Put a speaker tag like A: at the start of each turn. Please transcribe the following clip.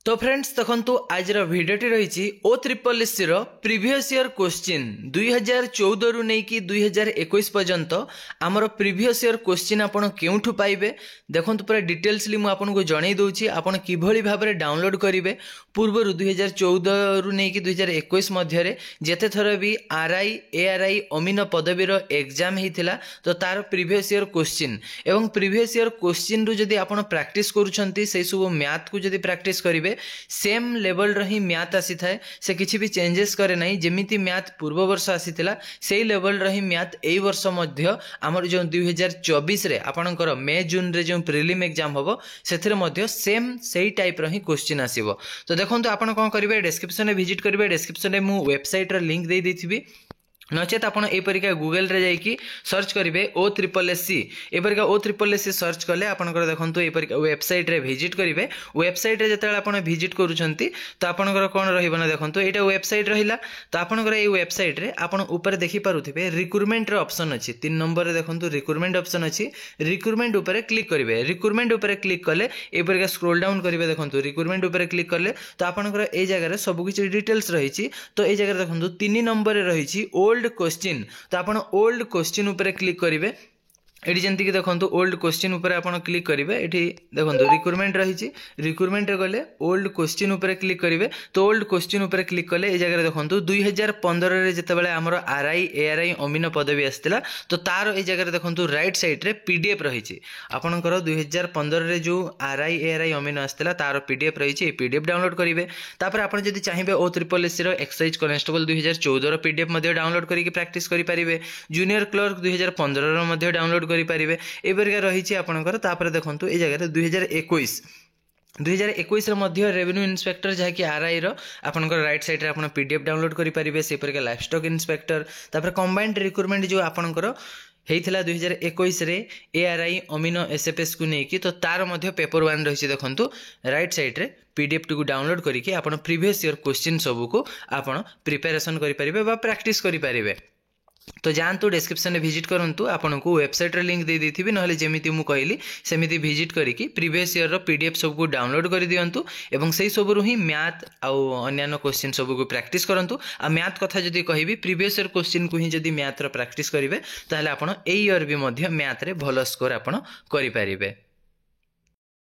A: तो फ्रेंड्स देखो आज भिडटी रही O triple S previous year question 2014 रु नहीं कि 2021 पर्यंत आमर प्रीवियस ईयर क्वेश्चन आपन केउठु पाइबे देखो पूरा डिटेल्सली मु आपन को जणै दउची आपन किभଳି भाबरे डाउनलोड करिवे पूर्व 2014 रु नहीं कि 2021 मध्य रे जेते थर भी आरआई एआरआई अमीन पदवीर एग्जाम हेतिला तो तार प्रीवियस ईयर क्वेश्चन एवं प्रीवियस ईयर क्वेश्चन रु जदी आपन प्रैक्टिस करूछंती से सब मैथ को जदी प्रैक्टिस करिवे सेम लेवल रही मैथ आसी थाए से किछि भी चेंजेस करे नहीं जेमिति मैथ पूर्व वर्ष आसीथिला सेही लेवल रही मैथ एई वर्ष मध्य हमर जो 2024 रे आपनकर मे जून रे जो प्रीलिम एग्जाम हबो सेथिरे मध्य सेम सेही टाइप रही क्वेश्चन आसीबो। तो देखंतु आपन कोन करिवे डिस्क्रिप्शन रे विजिट करिवे डिस्क्रिप्शन रे मु वेबसाइट रे लिंक दे देथिबी नचेत आप परीक्षा गूगल रे जाइए सर्च करेंगे ओ ट्रिपल एस सी एपरिका ओ ट्रिपल एस सी सर्च कले आपंकर देखो ये वेबसाइट रे विजिट करेंगे वेबसाइट रे जिते आप विजिट करूछंती तो आपंकर कौन रहा देखो यहाँ वेबसाइट रहा तो आपंकर ये वेबसाइट रे आप ऊपर देखी पारुथिबे रिक्रुटमेंट ऑप्शन अच्छी 3 नंबर देखो रिक्रुटमेंट ऑप्शन अच्छी रिक्रुटमेंट ऊपर क्लिक करेंगे रिक्रुटमेंट ऊपर क्लिक कले एपरिका स्क्रोल डाउन करेंगे देखो रिक्रुटमेंट ऊपर क्लिक कले तो आपंकर ये जगह सब किसी डिटेल्स रही तो ये जगह देखो 3 नंबर रही ओल्ड क्वेश्चन तो आपण ओल्ड क्वेश्चन ऊपर क्लिक करेंगे एटी जंती कि देखंतु ओल्ड क्वेश्चन ऊपर आपण क्लिक करेंगे एटी देखंतु रिक्रुटमेंट रही रिक्रुटमेंट रे गले ओल्ड क्वेश्चन ऊपर क्लिक करेंगे तो ओल्ड क्वेश्चन ऊपर क्लिक कले ए जगह देखंतु 2015 रे जेतेबेले हमर आरआई एआरआई अमीन पदवी आस्तिला तो तार ए जगह देखंतु राइट साइड रे पीडीएफ रही आपनकर 2015 रे जो आरआई एआरआई अमीन आस्तिला तार पीडीएफ रही पीडीएफ डाउनलोड करेंगे तापर आपण जदि चाहिबे ओ ट्रिपल एस रो एक्सरसाइज कांस्टेबल 2014 रो पीडीएफ मध्ये डाउनलोड करिके प्रैक्टिस करि परिबे जूनियर क्लर्क 2015 रो मध्ये डाउनलोड करि परिबे एबरिका रही आपनकर तापर देखंतु ए जगह 2021 मध्य रेवेन्यू इन्स्पेक्टर जहाँकि आरआई रो आपनकर राइट साइड रे आपण पीडीएफ डाउनलोड करि परिबे से परिका लाइफ स्टॉक इन्स्पेक्टर तापर कंबाइंड रिक्रुटमेंट जो आपनकर हेइथिला 2021 रे एआरआई अमीनो एसएफएस को नेकी तो तार मध्य पेपर 1 रही देखंतु राइट साइड रे पीडीएफ को डाउनलोड करके आपण प्रीवियस ईयर क्वेश्चन सब को आपण प्रिपरेशन करि परिबे बा प्रैक्टिस करि परिबे। तो जानतु डिस्क्रिप्शन में विजिट करंतु आपन को वेबसाइट रे लिंक दे देथिबी नहले जेमिति मु कहली सेमिति विजिट करिकि प्रीवियस ईयर रो पीडीएफ सब को डाउनलोड कर दियंतु एवं सेही सब रु ही मैथ आ अन्य क्वेश्चन सब को प्रैक्टिस करंतु आ मैथ कथा जदी कहिबी प्रीवियस ईयर क्वेश्चन को ही जदी मैथ रो प्रैक्टिस करिवे ताहले आपन एई ईयर भी मध्य मैथ रे भलो स्कोर आपन करि परिबे।